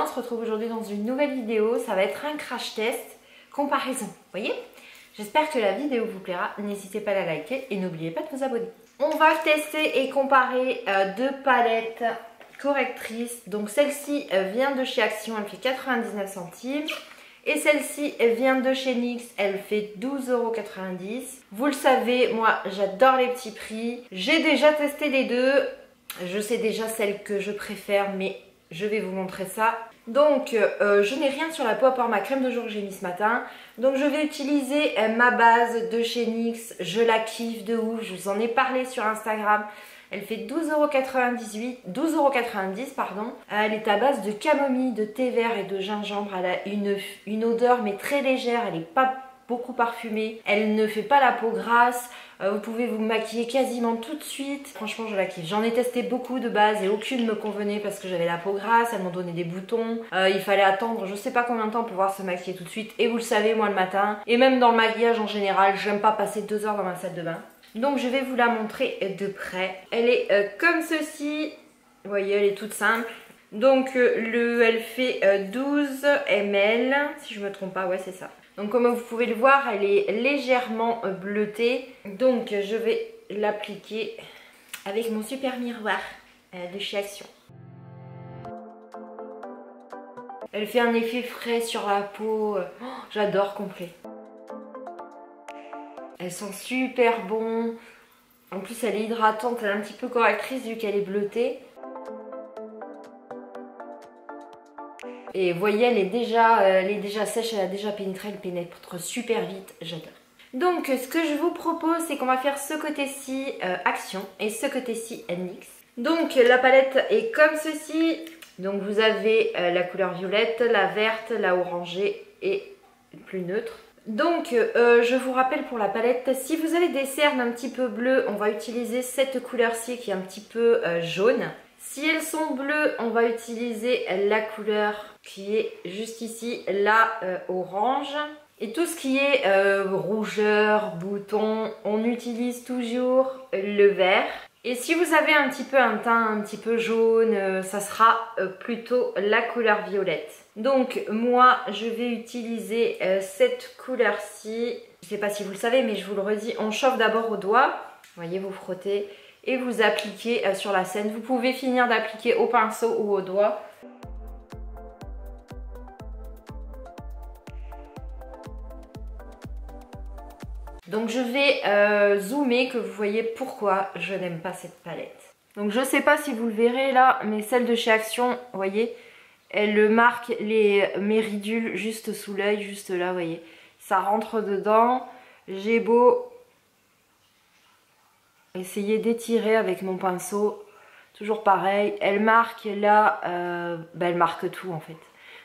bien, on se retrouve aujourd'hui dans une nouvelle vidéo. Ça va être un crash test comparaison, vous voyez. J'espère que la vidéo vous plaira. N'hésitez pas à la liker et n'oubliez pas de vous abonner. On va tester et comparer deux palettes correctrices. Donc celle-ci vient de chez Action, elle fait 99 centimes. Et celle-ci vient de chez NYX, elle fait 12,90 €. Vous le savez, moi j'adore les petits prix. J'ai déjà testé les deux. Je sais déjà celle que je préfère, mais je vais vous montrer ça. Donc je n'ai rien sur la peau à part ma crème de jour que j'ai mis ce matin. Donc je vais utiliser ma base de chez NYX. Je la kiffe de ouf, je vous en ai parlé sur Instagram. Elle fait 12,90 €, pardon. Elle est à base de camomille, de thé vert et de gingembre. Elle a une odeur mais très légère, elle n'est pas beaucoup parfumée. Elle ne fait pas la peau grasse. Vous pouvez vous maquiller quasiment tout de suite. Franchement, je la kiffe. J'en ai testé beaucoup de base et aucune me convenait parce que j'avais la peau grasse. Elles m'ont donné des boutons. Il fallait attendre je sais pas combien de temps pour pouvoir se maquiller tout de suite. Et vous le savez, moi le matin, et même dans le maquillage en général, j'aime pas passer 2 heures dans ma salle de bain. Donc je vais vous la montrer de près. Elle est comme ceci. Vous voyez, elle est toute simple. Donc elle fait 12 ml. Si je me trompe pas, ouais c'est ça. Donc comme vous pouvez le voir, elle est légèrement bleutée. Donc je vais l'appliquer avec mon super miroir de chez Action. Elle fait un effet frais sur la peau. Oh, j'adore complet. Elles sont super bon. En plus elle est hydratante, elle est un petit peu correctrice vu qu'elle est bleutée. Et vous voyez, elle est déjà sèche, elle a déjà pénétré, elle pénètre super vite, j'adore. Donc ce que je vous propose, c'est qu'on va faire ce côté-ci Action et ce côté-ci NYX. Donc la palette est comme ceci. Donc vous avez la couleur violette, la verte, la orangée et plus neutre. Donc je vous rappelle pour la palette, si vous avez des cernes un petit peu bleues, on va utiliser cette couleur-ci qui est un petit peu jaune. Si elles sont bleues, on va utiliser la couleur qui est juste ici, la orange. Et tout ce qui est rougeur, bouton, on utilise toujours le vert. Et si vous avez un petit peu un teint un petit peu jaune, ça sera plutôt la couleur violette. Donc moi je vais utiliser cette couleur-ci. Je ne sais pas si vous le savez mais je vous le redis, on chauffe d'abord au doigt. Vous voyez, vous frottez et vous appliquez sur la scène. Vous pouvez finir d'appliquer au pinceau ou au doigt. Donc je vais zoomer que vous voyez pourquoi je n'aime pas cette palette. Donc je ne sais pas si vous le verrez là, mais celle de chez Action, vous voyez, elle marque mes ridules juste sous l'œil, juste là, vous voyez. Ça rentre dedans. J'ai beau essayer d'étirer avec mon pinceau, toujours pareil. Elle marque là, elle marque tout en fait.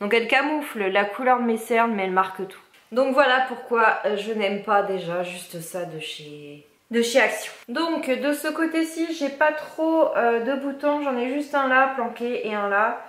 Donc elle camoufle la couleur de mes cernes, mais elle marque tout. Donc voilà pourquoi je n'aime pas déjà juste ça de chez Action. Donc de ce côté-ci, j'ai pas trop de boutons. J'en ai juste un là planqué et un là.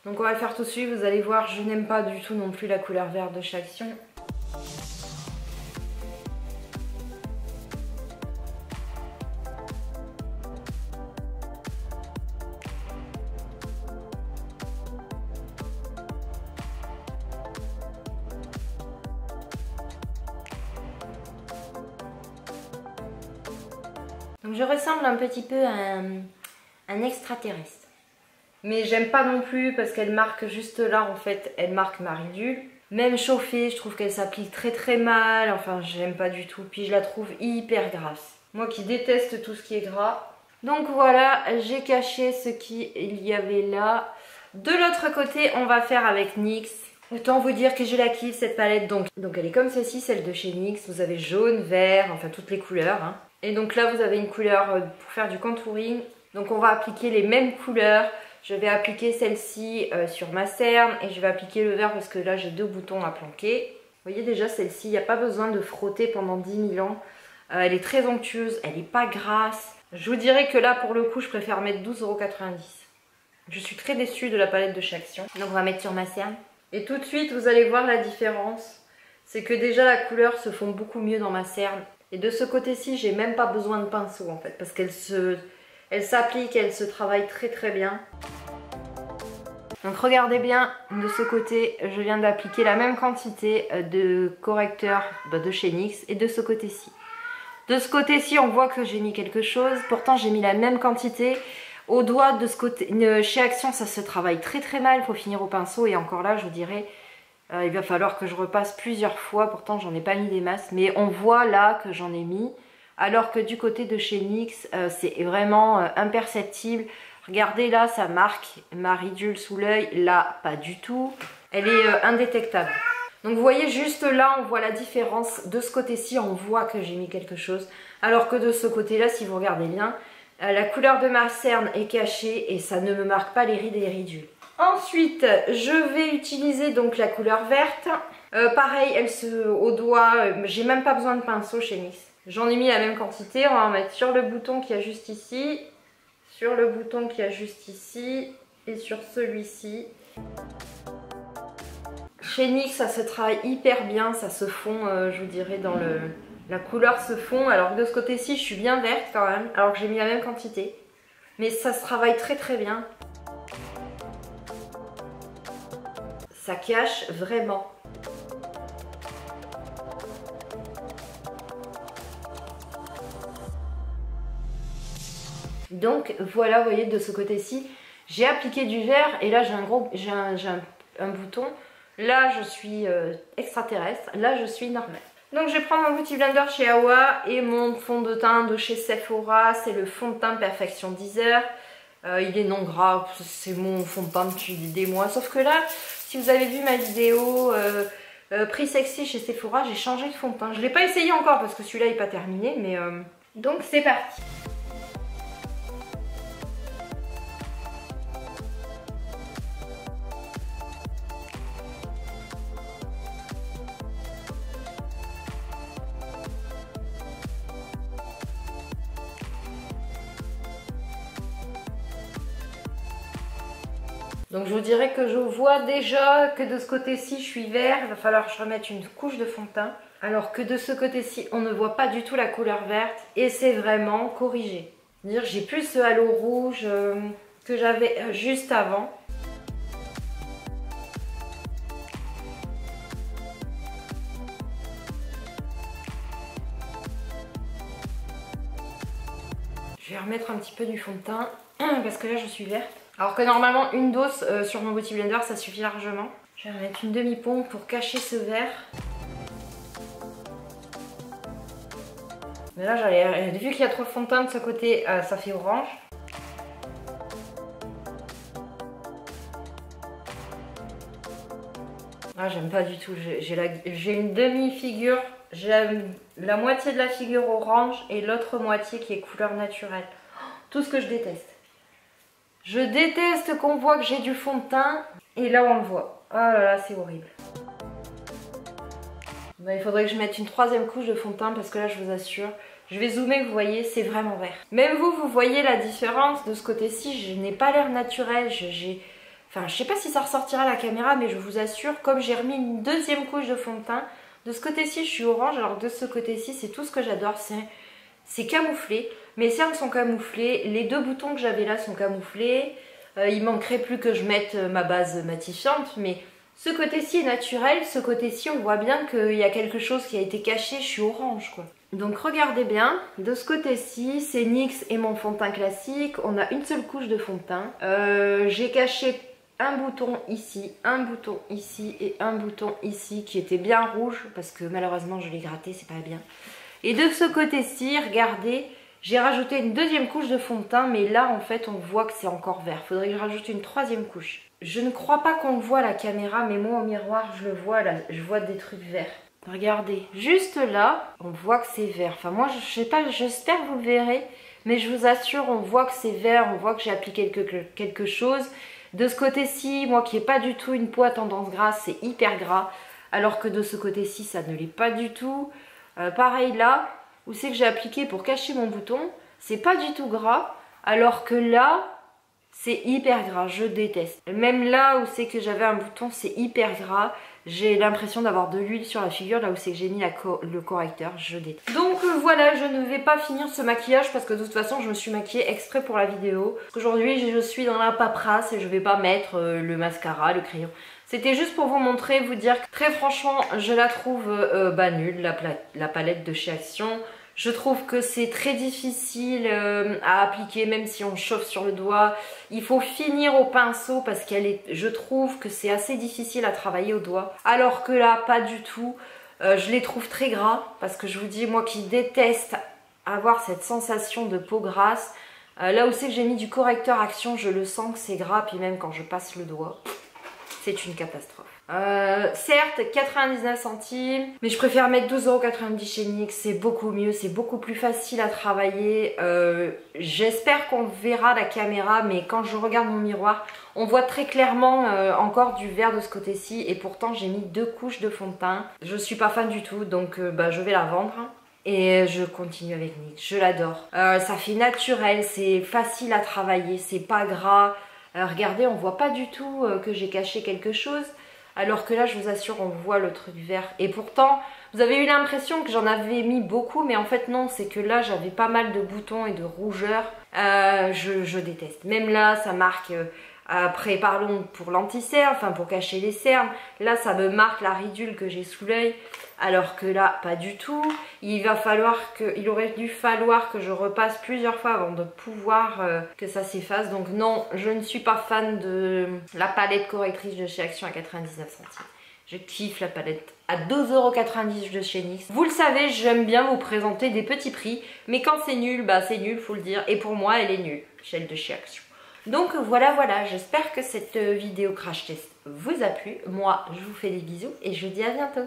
Donc on va le faire tout de suite. Vous allez voir, je n'aime pas du tout non plus la couleur verte de chez Action. Donc je ressemble un petit peu à un extraterrestre. Mais j'aime pas non plus parce qu'elle marque juste là en fait, elle marque ma ridule. Même chauffée, je trouve qu'elle s'applique très très mal. Enfin, j'aime pas du tout. Puis je la trouve hyper grasse. Moi qui déteste tout ce qui est gras. Donc voilà, j'ai caché ce qu'il y avait là. De l'autre côté, on va faire avec NYX. Autant vous dire que je la kiffe cette palette. Donc elle est comme ceci, celle de chez NYX. Vous avez jaune, vert, enfin toutes les couleurs. Hein. Et donc là, vous avez une couleur pour faire du contouring. Donc on va appliquer les mêmes couleurs. Je vais appliquer celle-ci sur ma cerne et je vais appliquer le vert parce que là, j'ai 2 boutons à planquer. Vous voyez déjà celle-ci, il n'y a pas besoin de frotter pendant 10 000 ans. Elle est très onctueuse, elle n'est pas grasse. Je vous dirais que là, pour le coup, je préfère mettre 12,90 €. Je suis très déçue de la palette de chez Action. Donc on va mettre sur ma cerne. Et tout de suite, vous allez voir la différence. C'est que déjà, la couleur se fond beaucoup mieux dans ma cerne. Et de ce côté-ci, j'ai même pas besoin de pinceau en fait, parce qu'elle s'applique, elle se travaille très très bien. Donc regardez bien, de ce côté, je viens d'appliquer la même quantité de correcteur de chez NYX et de ce côté-ci. De ce côté-ci, on voit que j'ai mis quelque chose. Pourtant, j'ai mis la même quantité. Au doigt, de ce côté, chez Action, ça se travaille très très mal. Il faut finir au pinceau. Et encore là, je vous dirais, il va falloir que je repasse plusieurs fois. Pourtant, j'en ai pas mis des masses. Mais on voit là que j'en ai mis. Alors que du côté de chez NYX, c'est vraiment imperceptible. Regardez là, ça marque ma ridule sous l'œil. Là, pas du tout. Elle est indétectable. Donc vous voyez juste là, on voit la différence. De ce côté-ci, on voit que j'ai mis quelque chose. Alors que de ce côté-là, si vous regardez bien, la couleur de ma cerne est cachée et ça ne me marque pas les rides et les ridules. Ensuite, je vais utiliser donc la couleur verte. Pareil, au doigt, j'ai même pas besoin de pinceau chez NYX. J'en ai mis la même quantité. On va en mettre sur le bouton qui est juste ici, sur le bouton qui est juste ici et sur celui-ci. Chez NYX, ça se travaille hyper bien, ça se fond, je vous dirais, dans la couleur se fond. Alors que de ce côté-ci, je suis bien verte quand même, alors que j'ai mis la même quantité. Mais ça se travaille très très bien. Ça cache vraiment. Donc voilà, vous voyez, de ce côté-ci, j'ai appliqué du vert et là j'ai un bouton. Là je suis extraterrestre, là je suis normale. Donc je vais prendre mon Beauty Blender chez Awa et mon fond de teint de chez Sephora. C'est le fond de teint Perfection 10 heures. Il est non gras, c'est mon fond de teint depuis des mois. Sauf que là, si vous avez vu ma vidéo prix sexy chez Sephora, j'ai changé de fond de teint. Je ne l'ai pas essayé encore parce que celui-là n'est pas terminé, mais donc c'est parti. Donc je vous dirais que je vois déjà que de ce côté-ci je suis vert, il va falloir que je remette une couche de fond de teint. Alors que de ce côté-ci on ne voit pas du tout la couleur verte et c'est vraiment corrigé. C'est-à-dire j'ai plus ce halo rouge que j'avais juste avant. Je vais remettre un petit peu du fond de teint parce que là je suis verte. Alors que normalement une dose sur mon Beauty Blender ça suffit largement. Je vais remettre une demi-pompe pour cacher ce vert. Mais là vu qu'il y a trop de fond de teint de ce côté, ça fait orange. Ah j'aime pas du tout, j'ai une demi-figure, j'ai la moitié de la figure orange et l'autre moitié qui est couleur naturelle. Tout ce que je déteste. Je déteste qu'on voit que j'ai du fond de teint et là on le voit. Oh là là, c'est horrible. Ben, il faudrait que je mette une troisième couche de fond de teint parce que là je vous assure, je vais zoomer, vous voyez, c'est vraiment vert. Même vous voyez la différence de ce côté-ci, je n'ai pas l'air naturel. Enfin, je sais pas si ça ressortira à la caméra, mais je vous assure, comme j'ai remis une deuxième couche de fond de teint, de ce côté-ci je suis orange, alors que de ce côté-ci c'est tout ce que j'adore, c'est camouflé. Mes cernes sont camouflées, les deux boutons que j'avais là sont camouflés. Il manquerait plus que je mette ma base matifiante, mais ce côté-ci est naturel, ce côté-ci on voit bien qu'il y a quelque chose qui a été caché, je suis orange quoi. Donc regardez bien, de ce côté-ci c'est NYX et mon fond de teint classique, on a une seule couche de fond de teint. J'ai caché un bouton ici et un bouton ici qui était bien rouge parce que malheureusement je l'ai gratté, c'est pas bien. Et de ce côté-ci, regardez, j'ai rajouté une deuxième couche de fond de teint, mais là en fait on voit que c'est encore vert. Faudrait que je rajoute une troisième couche. Je ne crois pas qu'on le voit à la caméra, mais moi au miroir je le vois là, je vois des trucs verts. Regardez, juste là, on voit que c'est vert. Enfin moi je sais pas, j'espère que vous le verrez, mais je vous assure, on voit que c'est vert, on voit que j'ai appliqué quelque chose. De ce côté-ci, moi qui n'ai pas du tout une peau à tendance grasse, c'est hyper gras. Alors que de ce côté-ci, ça ne l'est pas du tout. Pareil là, où c'est que j'ai appliqué pour cacher mon bouton, c'est pas du tout gras. Alors que là, c'est hyper gras, je déteste. Même là où c'est que j'avais un bouton, c'est hyper gras. J'ai l'impression d'avoir de l'huile sur la figure, là où c'est que j'ai mis le correcteur, je déteste. Donc voilà, je ne vais pas finir ce maquillage parce que de toute façon je me suis maquillée exprès pour la vidéo. Aujourd'hui je suis dans la paperasse et je vais pas mettre le mascara, le crayon. C'était juste pour vous montrer, vous dire que très franchement je la trouve nulle, la palette de chez Action. Je trouve que c'est très difficile à appliquer, même si on chauffe sur le doigt. Il faut finir au pinceau parce je trouve que c'est assez difficile à travailler au doigt. Alors que là, pas du tout. Je les trouve très gras parce que je vous dis, moi qui déteste avoir cette sensation de peau grasse, là où c'est que j'ai mis du correcteur Action, je le sens que c'est gras. Puis même quand je passe le doigt, c'est une catastrophe. Certes 99 centimes, mais je préfère mettre 12,90 € chez NYX, c'est beaucoup mieux, c'est beaucoup plus facile à travailler. J'espère qu'on verra la caméra, mais quand je regarde mon miroir, on voit très clairement encore du vert de ce côté-ci, et pourtant j'ai mis 2 couches de fond de teint. Je suis pas fan du tout, donc je vais la vendre. Et je continue avec NYX, je l'adore. Ça fait naturel, c'est facile à travailler, c'est pas gras. Regardez, on voit pas du tout que j'ai caché quelque chose. Alors que là, je vous assure, on voit le truc vert. Et pourtant, vous avez eu l'impression que j'en avais mis beaucoup. Mais en fait, non, c'est que là, j'avais pas mal de boutons et de rougeurs. Je déteste. Même là, ça marque... après, parlons pour l'anti-cerne, enfin pour cacher les cernes. Là, ça me marque la ridule que j'ai sous l'œil. Alors que là, pas du tout. Il aurait dû falloir que je repasse plusieurs fois avant de pouvoir que ça s'efface. Donc non, je ne suis pas fan de la palette correctrice de chez Action à 99 centimes. Je kiffe la palette à 2,90 € de chez NYX. Vous le savez, j'aime bien vous présenter des petits prix. Mais quand c'est nul, c'est nul, faut le dire. Et pour moi, elle est nulle, celle de chez Action. Donc voilà, j'espère que cette vidéo crash test vous a plu. Moi, je vous fais des bisous et je vous dis à bientôt.